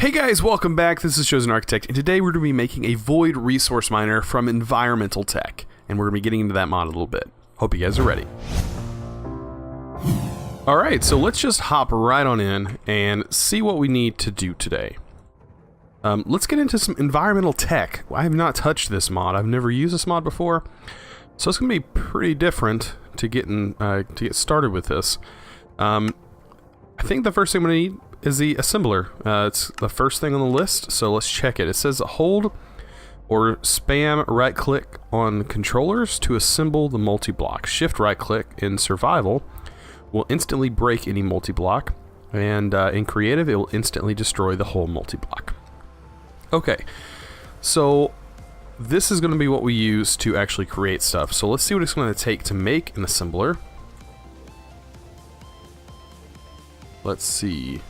Hey guys, welcome back. This is ChosenArchitect, and today we're going to be making a void resource miner from environmental tech, and we're going to be getting into that mod a little bit. Hope you guys are ready. Alright, so let's just hop right on in and see what we need to do today. Let's get into some environmental tech. I have not touched this mod. I've never used this mod before, so it's going to be pretty different to get started with this. I think the first thing we need is the assembler. It's the first thing on the list, so let's check it. It says hold or spam right click on controllers to assemble the multi-block. Shift right click in survival will instantly break any multi-block, and in creative it will instantly destroy the whole multi-block. Okay, so this is going to be what we use to actually create stuff. So let's see what it's going to take to make an assembler. Let's see.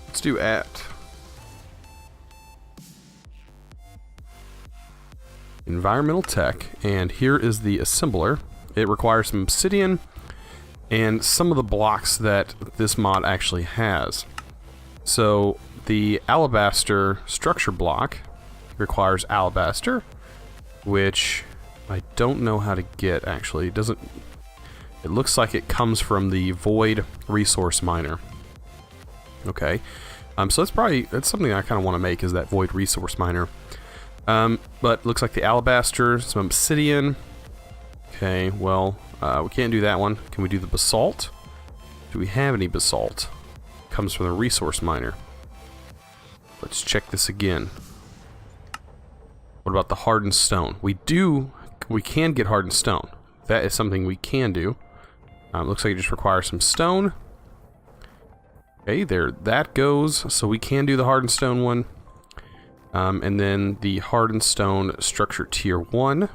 Let's do at environmental tech, and here is the assembler. It requires some obsidian and some of the blocks that this mod actually has. So the alabaster structure block requires alabaster, which I don't know how to get actually. It looks like it comes from the void resource miner. Okay, so that's something I kind of want to make, is that void resource miner. But looks like the alabaster, some obsidian. Okay, well, we can't do that one. Can we do the basalt? Do we have any basalt? Comes from the resource miner. Let's check this again. What about the hardened stone? We can get hardened stone. That is something we can do. Looks like it just requires some stone. Okay, there that goes. So we can do the hardened stone one. And then the hardened stone structure tier 1.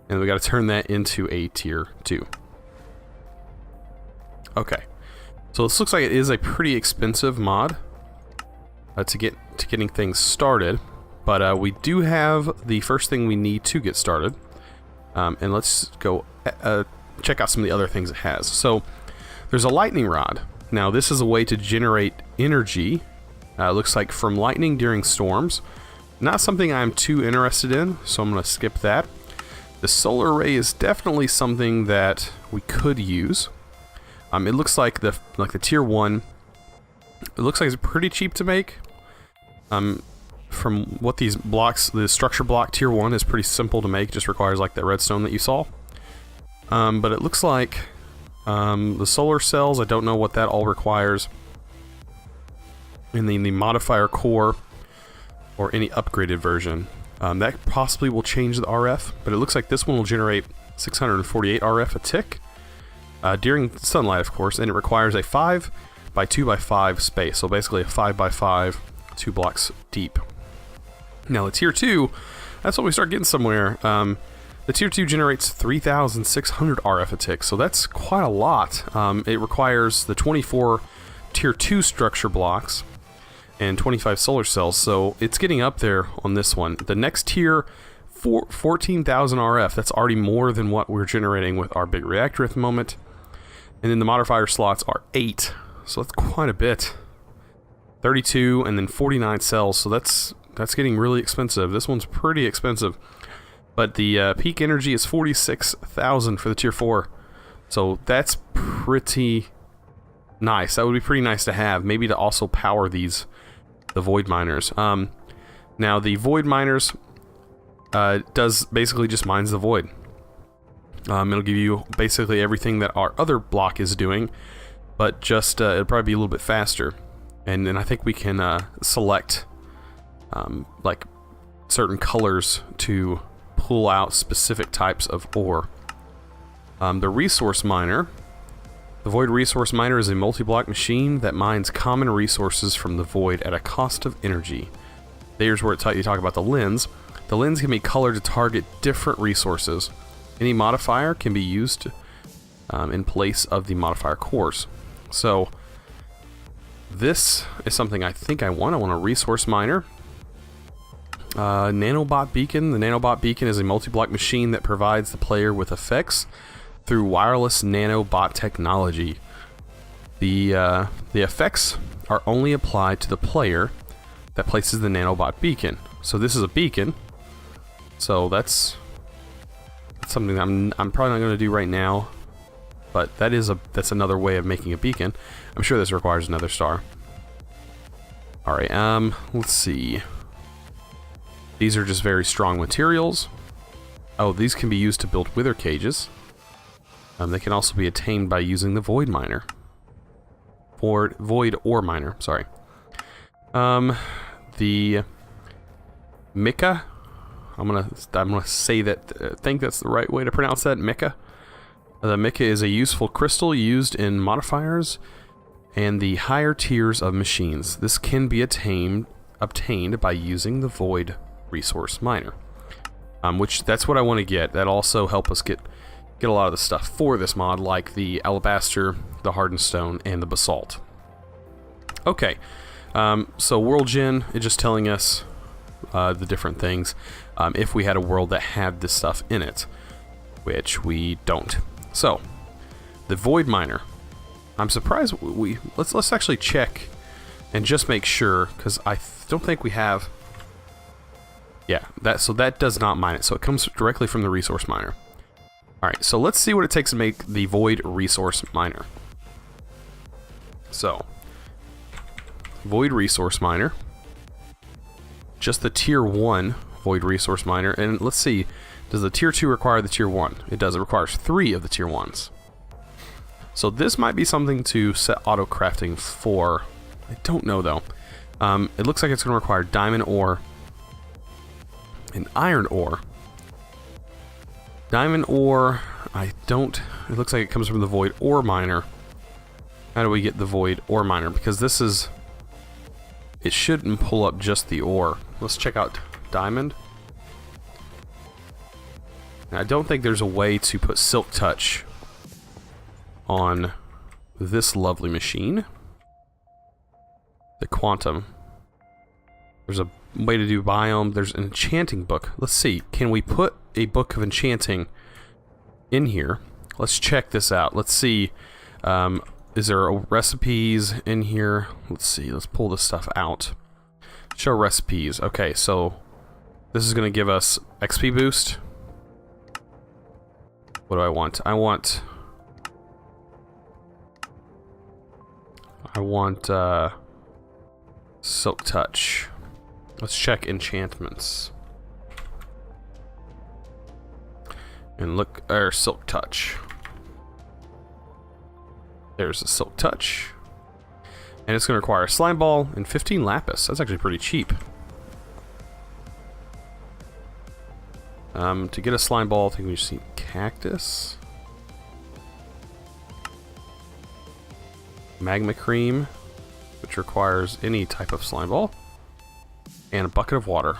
And we got to turn that into a tier 2. Okay. So this looks like it is a pretty expensive mod to getting things started. But we do have the first thing we need to get started. And let's go check out some of the other things it has. So there's a lightning rod. Now this is a way to generate energy, looks like from lightning during storms. Not something I'm too interested in, so I'm going to skip that. The solar array is definitely something that we could use. It looks like the tier 1, it looks like it's pretty cheap to make. From what these blocks, the structure block tier 1 is pretty simple to make, just requires like that redstone that you saw. But it looks like the solar cells, I don't know what that all requires. And then the modifier core, or any upgraded version, that possibly will change the RF, but it looks like this one will generate 648 RF a tick during sunlight, of course, and it requires a 5 by 2 by 5 space, so basically a 5 by 5, 2 blocks deep. Now the tier 2, that's when we start getting somewhere. The tier 2 generates 3,600 RF a tick, so that's quite a lot. It requires the 24 tier 2 structure blocks and 25 solar cells, so it's getting up there on this one. The next tier, 14,000 RF, that's already more than what we're generating with our big reactor at the moment. And then the modifier slots are 8, so that's quite a bit. 32 and then 49 cells, so that's getting really expensive. This one's pretty expensive. But the peak energy is 46,000 for the tier 4. So that's pretty nice. That would be pretty nice to have. Maybe to also power the void miners. Now the void miners does basically just mines the void. It'll give you basically everything that our other block is doing, but just it'll probably be a little bit faster. And then I think we can select like certain colors to pull out specific types of ore. The resource miner. The void resource miner is a multi-block machine that mines common resources from the void at a cost of energy. There's where you talk about the lens. The lens can be colored to target different resources. Any modifier can be used in place of the modifier cores. So this is something I think I want. I want a resource miner. Nanobot Beacon. The Nanobot Beacon is a multi-block machine that provides the player with effects through wireless nanobot technology. The effects are only applied to the player that places the Nanobot Beacon. So this is a beacon. So that's something that I'm probably not going to do right now. But that's another way of making a beacon. I'm sure this requires another star. Alright, let's see. These are just very strong materials. Oh, these can be used to build wither cages. They can also be attained by using the void miner. Void ore miner, sorry. The mica. I'm gonna say that. Think that's the right way to pronounce that. Mica. The mica is a useful crystal used in modifiers and the higher tiers of machines. This can be obtained by using the void resource miner. Which that's what I want to get. That also help us get a lot of the stuff for this mod, like the alabaster, the hardened stone, and the basalt. Okay, so world gen is just telling us the different things. If we had a world that had this stuff in it, which we don't. So the void miner. I'm surprised let's actually check and just make sure, because I don't think we have. Yeah, that does not mine it, so it comes directly from the resource miner. Alright, so let's see what it takes to make the void resource miner. So, void resource miner. Just the tier 1 void resource miner, and let's see, does the tier 2 require the tier 1? It does, it requires 3 of the tier 1s. So this might be something to set auto crafting for. I don't know though. It looks like it's going to require diamond ore and iron ore. Diamond ore, it looks like it comes from the void ore miner. How do we get the void ore miner? Because it shouldn't pull up just the ore. Let's check out diamond. Now, I don't think there's a way to put silk touch on this lovely machine. The quantum. There's a way to do biome. There's an enchanting book. Let's see. Can we put a book of enchanting in here? Let's check this out. Let's see. Is there recipes in here? Let's see. Let's pull this stuff out. Show recipes. Okay, so this is going to give us XP boost. What do I want? I want silk touch. Let's check enchantments. And look, silk touch. There's a silk touch. And it's going to require a slime ball and 15 lapis. That's actually pretty cheap. To get a slime ball, I think we just need cactus. Magma cream, which requires any type of slime ball. And a bucket of water.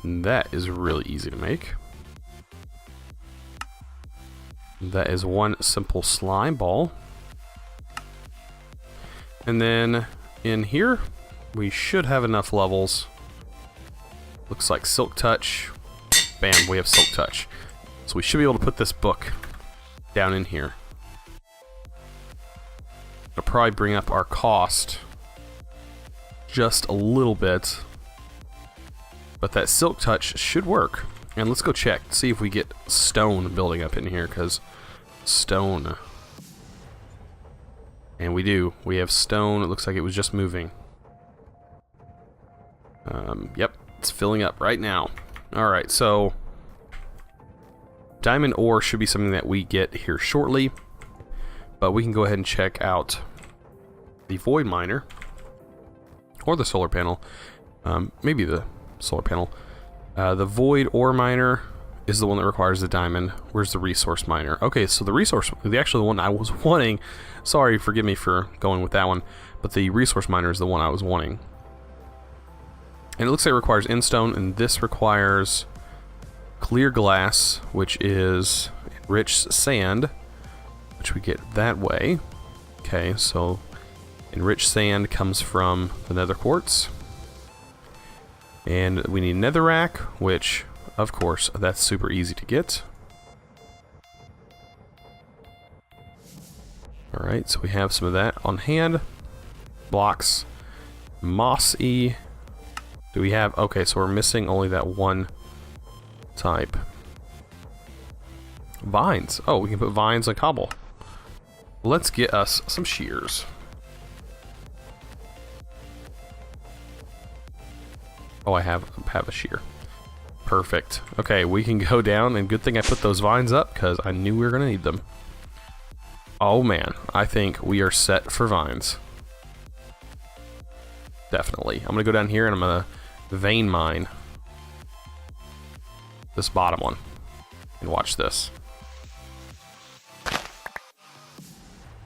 And that is really easy to make. That is one simple slime ball. And then in here, we should have enough levels. Looks like silk touch. Bam, we have silk touch. So we should be able to put this book down in here. It'll probably bring up our cost just a little bit. But that silk touch should work. And let's go check, see if we get stone building up in here, because stone. And we do. We have stone. It looks like it was just moving. Yep, it's filling up right now. Alright, so diamond ore should be something that we get here shortly. But we can go ahead and check out the void miner. Or the solar panel. Maybe the solar panel. The void ore miner is the one that requires the diamond. Where's the resource miner? Okay, so the actual one I was wanting. Sorry, forgive me for going with that one. But the resource miner is the one I was wanting. And it looks like it requires endstone, and this requires clear glass, which is enriched sand, which we get that way. Okay, so enriched sand comes from the nether quartz. And we need netherrack, which Of course, that's super easy to get. Alright, so we have some of that on hand. Blocks. Mossy. Do we have... Okay, so we're missing only that one type. Vines. Oh, we can put vines on cobble. Let's get us some shears. Oh, I have a shear. Perfect. Okay, we can go down, and good thing I put those vines up, because I knew we were going to need them. Oh man, I think we are set for vines. Definitely. I'm going to go down here, and I'm going to vein mine this bottom one. And watch this.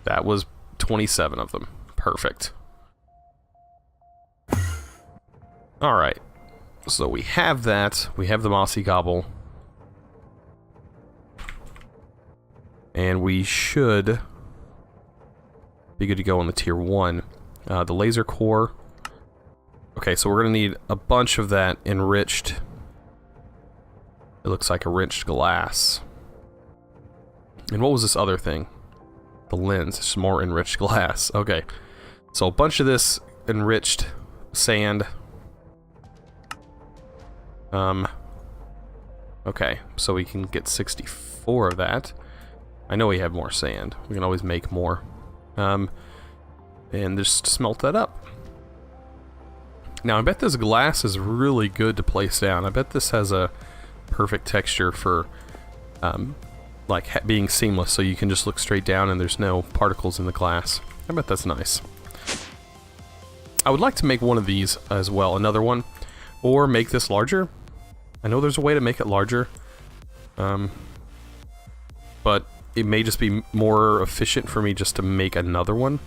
That was 27 of them. Perfect. Alright. So we have that. We have the mossy cobble. And we should be good to go on the tier 1. The laser core. Okay, so we're going to need a bunch of that enriched. It looks like enriched glass. And what was this other thing? The lens. It's more enriched glass. Okay. So a bunch of this enriched sand. Okay, so we can get 64 of that. I know we have more sand. We can always make more. And just smelt that up. Now, I bet this glass is really good to place down. I bet this has a perfect texture for, like, being seamless, so you can just look straight down and there's no particles in the glass. I bet that's nice. I would like to make one of these as well, another one, or make this larger. I know there's a way to make it larger, but it may just be more efficient for me just to make another one,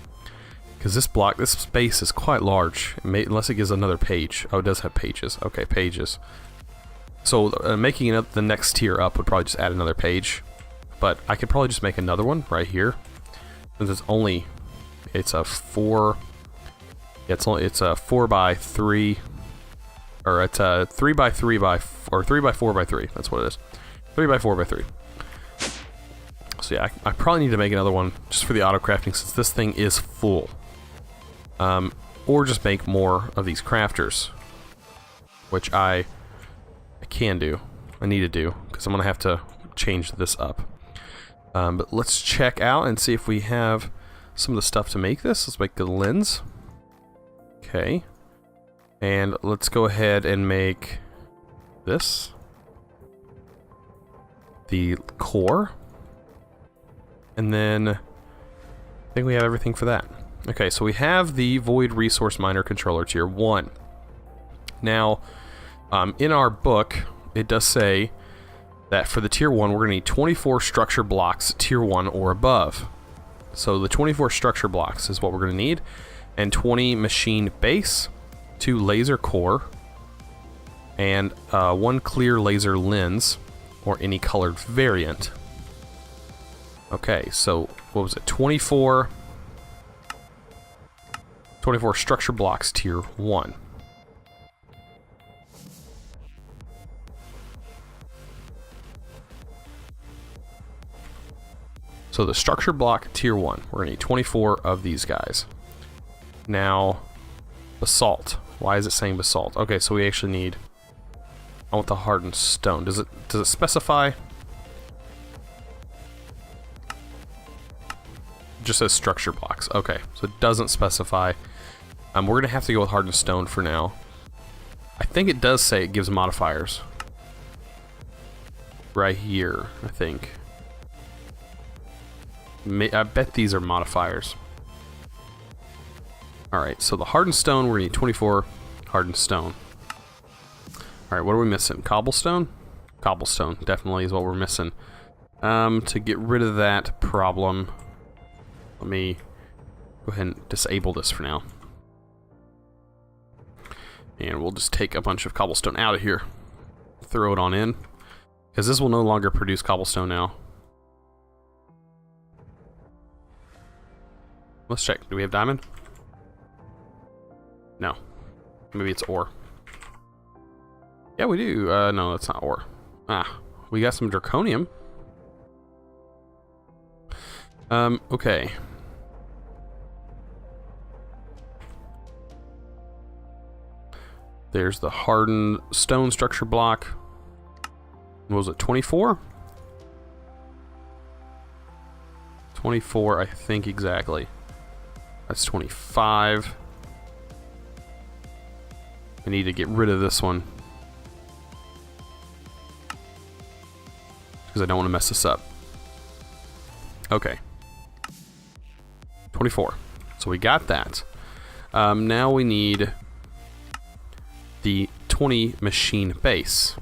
because this space is quite large, unless it gives another page. Oh, it does have pages. Okay, pages. So making it the next tier up would probably just add another page, but I could probably just make another one right here, since it's a 4. It's a 4 by 3. Or it's a 3 by 3 by, or 3 by 4 by 3. That's what it is. 3 by 4 by 3. So yeah, I probably need to make another one just for the auto crafting, since this thing is full. Or just make more of these crafters, which I can do. I need to do, because I'm gonna have to change this up. But let's check out and see if we have some of the stuff to make this. Let's make the lens. Okay. And let's go ahead and make this. The core. And then I think we have everything for that. Okay, so we have the Void Resource Miner Controller Tier 1. Now, in our book, it does say that for the Tier 1, we're going to need 24 structure blocks, Tier 1 or above. So the 24 structure blocks is what we're going to need. And 20 machine base, 2 laser core, and 1 clear laser lens, or any colored variant. Okay, so what was it? 24 structure blocks, tier 1. So the structure block, tier 1. We're going to need 24 of these guys. Now, basalt. Why is it saying basalt? Okay, so we actually need... I want the hardened stone. Does it specify? Just says structure blocks. Okay, so it doesn't specify. We're gonna have to go with hardened stone for now. I think it does say it gives modifiers. Right here, I think. I bet these are modifiers. Alright, so the hardened stone, we're gonna need 24 hardened stone. Alright, what are we missing? Cobblestone? Cobblestone, definitely is what we're missing. To get rid of that problem, let me go ahead and disable this for now. And we'll just take a bunch of cobblestone out of here. Throw it on in. Because this will no longer produce cobblestone now. Let's check. Do we have diamond? No. Maybe it's ore. Yeah, we do. No, that's not ore. Ah, we got some draconium. Okay. There's the hardened stone structure block. What was it, 24? 24, I think exactly. That's 25. I need to get rid of this one, because I don't want to mess this up. Okay. 24. So we got that. Now we need the 20 machine base.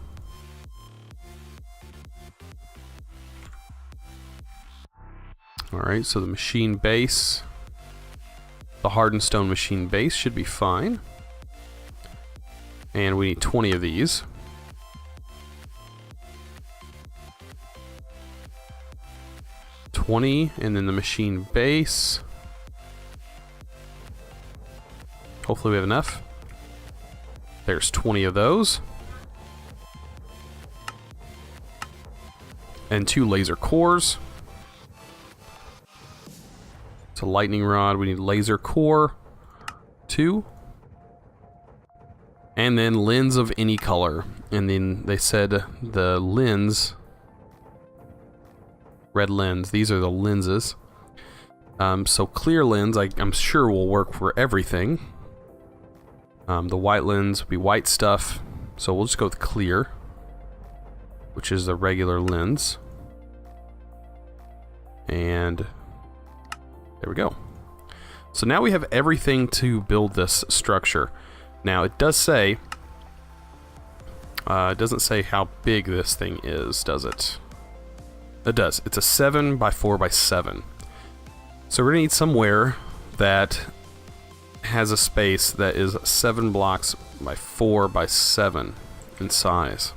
Alright, so the machine base, the hardened stone machine base should be fine. And we need 20 of these. And then the machine base. Hopefully we have enough. There's 20 of those. And 2 laser cores. It's a lightning rod. We need laser core 2. And then lens of any color. And then they said the lens, red lens, these are the lenses. So clear lens, I'm sure will work for everything. The white lens will be white stuff. So we'll just go with clear, which is the regular lens. And there we go. So now we have everything to build this structure. Now it does say, it doesn't say how big this thing is, does it? It does. It's a 7 by 4 by 7. So we're gonna need somewhere that has a space that is 7 blocks by 4 by 7 in size.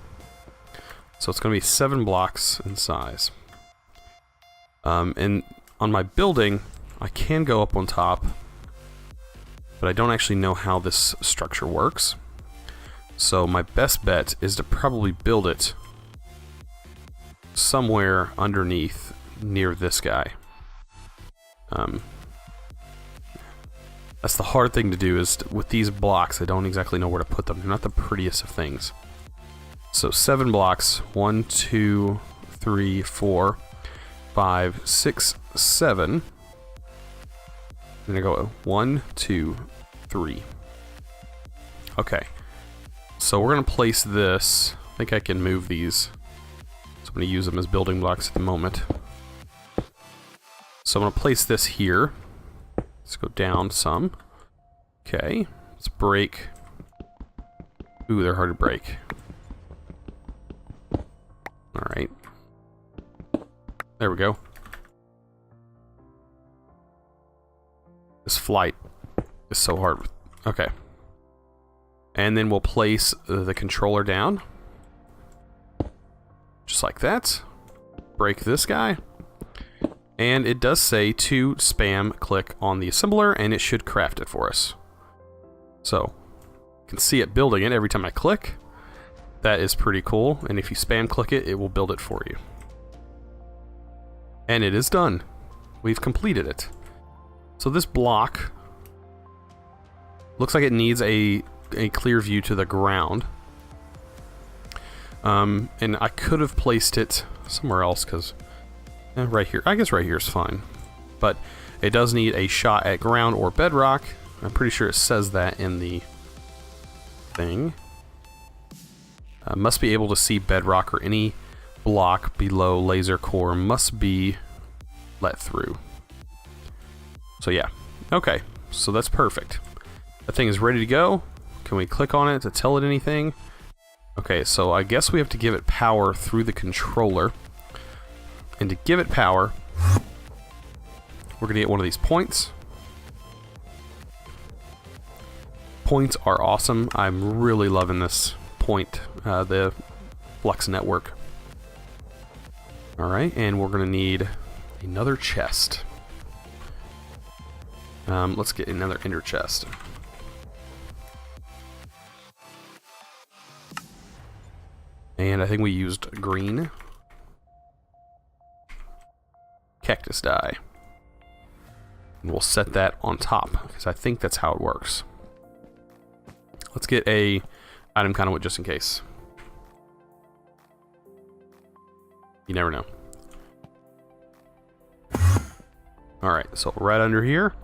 So it's gonna be 7 blocks in size. And on my building, I can go up on top, but I don't actually know how this structure works. So my best bet is to probably build it somewhere underneath near this guy. That's the hard thing to do, is with these blocks, I don't exactly know where to put them. They're not the prettiest of things. So 7 blocks, 1, 2, 3, 4, 5, 6, 7. I'm gonna go 1, 2, 3. Okay. So we're gonna place this. I think I can move these. So I'm gonna use them as building blocks at the moment. So I'm gonna place this here. Let's go down some. Okay. Let's break. Ooh, they're hard to break. Alright. There we go. This flight is so hard. Okay. And then we'll place the controller down. Just like that. Break this guy. And it does say to spam click on the assembler, and it should craft it for us. So, you can see it building it every time I click. That is pretty cool. And if you spam click it, it will build it for you. And it is done. We've completed it. So this block looks like it needs a clear view to the ground. And I could have placed it somewhere else, because right here. I guess right here is fine. But it does need a shot at ground or bedrock. I'm pretty sure it says that in the thing. Must be able to see bedrock or any block below laser core must be let through. So yeah, okay, so that's perfect. That thing is ready to go. Can we click on it to tell it anything? Okay, so I guess we have to give it power through the controller. And to give it power, we're gonna get one of these points. Points are awesome. I'm really loving this point, the Flux network. Alright, and we're gonna need another chest. Let's get another ender chest. And I think we used green. Cactus dye. And we'll set that on top, because I think that's how it works. Let's get a item conduit just in case. You never know. Alright, so right under here,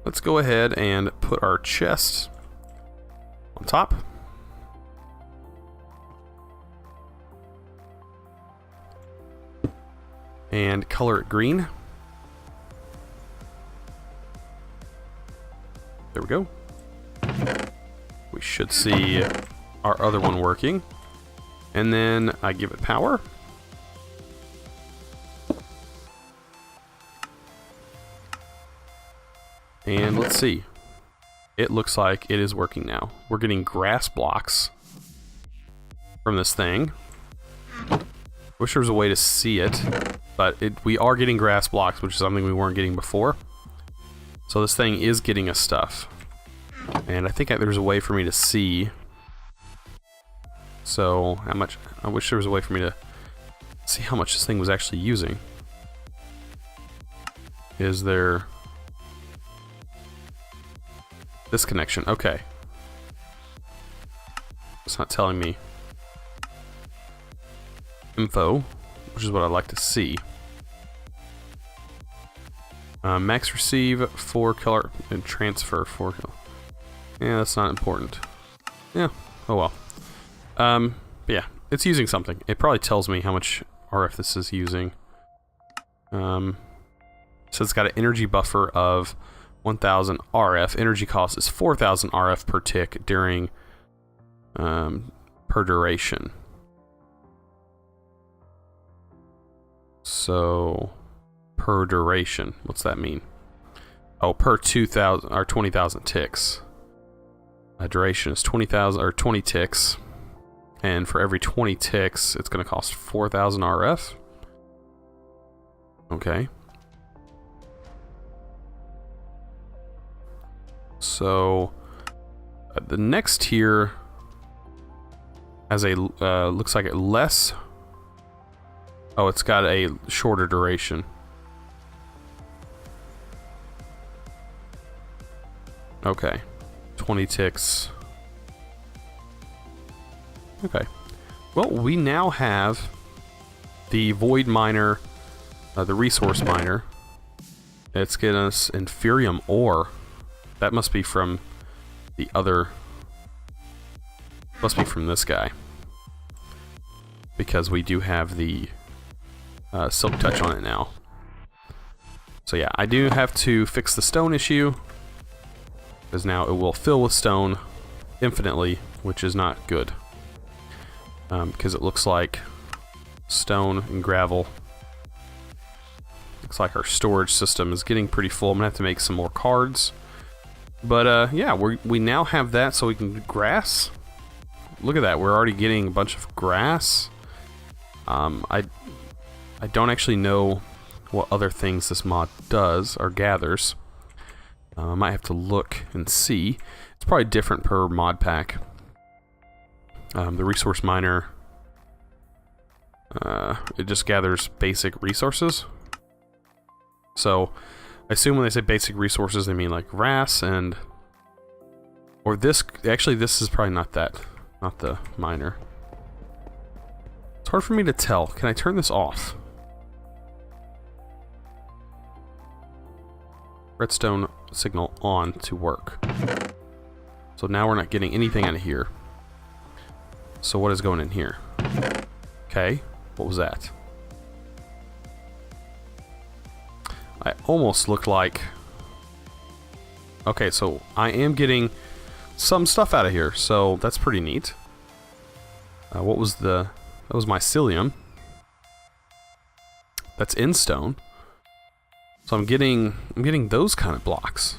let's go ahead and put our chest on top. And color it green. There we go. We should see our other one working. And then I give it power. And let's see. It looks like it is working now. We're getting grass blocks from this thing. Wish there was a way to see it, but we are getting grass blocks, which is something we weren't getting before. So this thing is getting us stuff. And I think there's a way for me to see. So how much, I wish there was a way for me to see how much this thing was actually using. Is there this connection? Okay. It's not telling me info, which is what I'd like to see. Max receive 4 color and transfer 4 color. Yeah, that's not important. Yeah, oh well. But yeah, it's using something. It probably tells me how much RF this is using. So it's got an energy buffer of 1000 RF. Energy cost is 4000 RF per tick during per duration. So per duration, what's that mean? Oh, per 2000 or 20,000 ticks. Duration is 20,000 or 20 ticks, and for every 20 ticks, it's going to cost 4000 RF. Okay. So the next tier has a looks like it less. Oh, it's got a shorter duration. Okay. 20 ticks. Okay. Well, we now have the void miner, the resource miner. It's getting us inferium ore. That must be from the other. Must be from this guy. Because we do have the silk touch on it now. So yeah, I do have to fix the stone issue, because now it will fill with stone infinitely, which is not good. Because it looks like stone and gravel. Looks like our storage system is getting pretty full. I'm gonna have to make some more cards. But yeah, we now have that, so we can do grass. Look at that, we're already getting a bunch of grass. I don't actually know what other things this mod does or gathers. I might have to look and see. It's probably different per mod pack. The resource miner, it just gathers basic resources. So I assume when they say basic resources, they mean like grass and, or this. Actually, this is probably not that, not the miner. It's hard for me to tell. Can I turn this off? Redstone signal on to work. So now we're not getting anything out of here. So what is going in here? Okay, what was that? I almost looked like... Okay, so I am getting some stuff out of here, so that's pretty neat. What was the... That was mycelium. That's in stone. So I'm getting those kind of blocks.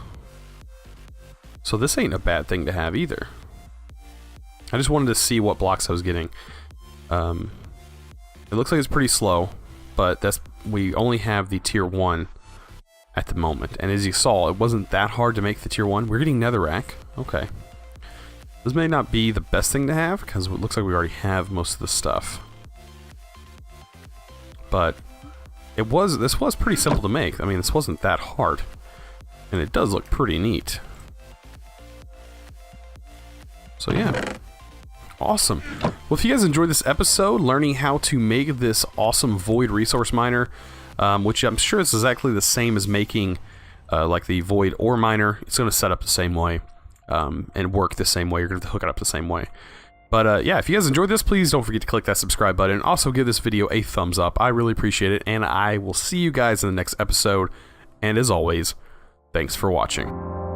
So this ain't a bad thing to have either. I just wanted to see what blocks I was getting. It looks like it's pretty slow, but we only have the tier 1 at the moment. And as you saw, it wasn't that hard to make the tier 1. We're getting netherrack. Okay. This may not be the best thing to have, because it looks like we already have most of the stuff. But this was pretty simple to make. I mean, this wasn't that hard. And it does look pretty neat. So yeah. Awesome. Well, if you guys enjoyed this episode, learning how to make this awesome Void resource miner, which I'm sure is exactly the same as making like the Void ore miner. It's going to set up the same way and work the same way. You're going to hook it up the same way. But yeah, if you guys enjoyed this, please don't forget to click that subscribe button. Also, give this video a thumbs up. I really appreciate it. And I will see you guys in the next episode. And as always, thanks for watching.